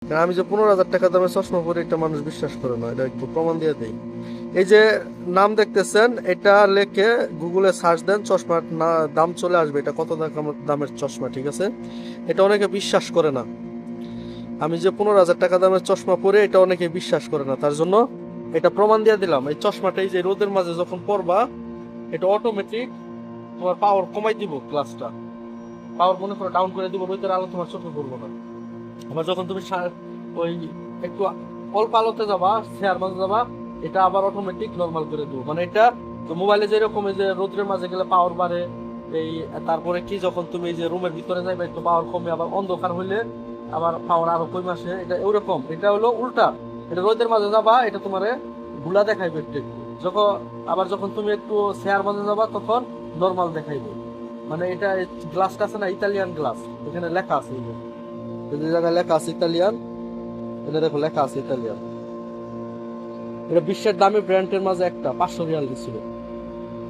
আমি যে 15,000 টাকা দামের চশমা পরে এটা মানুষ বিশ্বাস করে না, এটা একটু প্রমাণ দিয়ে দেই। এই যে নাম দেখতেছেন, এটা লেখে গুগলে সার্চ দেন, চশমার দাম চলে আসবে এটা কত দামের চশমা, ঠিক আছে? এটা অনেকে বিশ্বাস করে না। আমি যে 15,000 টাকা দামের চশমা পরে এটা অনেকে বিশ্বাস করে না, তার জন্য এটা প্রমাণ দিয়ে দিলাম। এই চশমাটা এই যে রোদের মাঝে যখন পরবা, এটা অটোমেটিক তোমার পাওয়ার কমাই দিব, গ্লাসটা পাওয়ার মনে করো ডাউন করে দিব, রোদের আলো তোমার চোখে পড়বো না। আবার যখন তুমি ওই একটু অল্প আলোতে যাবা, শেয়ার মাঝে যাবা, এটা আবার অটোমেটিক নর্মাল করে দেবো। মানে এটা তো মোবাইলে যেরকম এই যে রোদ্রের মাঝে গেলে পাওয়ার বাড়ে, এই তারপরে কি যখন তুমি এই যে রুমের ভিতরে যাবে একটু পাওয়ার কমে, আবার অন্ধকার হইলে আবার পাওয়ার আরো কমে আসে, এটা ওরকম। এটা হলো উল্টা, এটা রোদের মাঝে যাবা এটা তোমারে গুলা দেখাইবে একটু একটু, যখন আবার যখন তুমি একটু শেয়ার মাঝে যাবা তখন নর্মাল দেখাইবে। মানে এটা গ্লাসটা আছে না, ইতালিয়ান গ্লাস, এখানে লেখা আছে এই যে জায়গায় লেখা আছে ইতালিয়ান, এটা দেখো লেখা আছে ইতালিয়ান। এটা বিশ্বের দামি ব্র্যান্ডের মাঝে একটা, 500 রিয়াল দিছিল।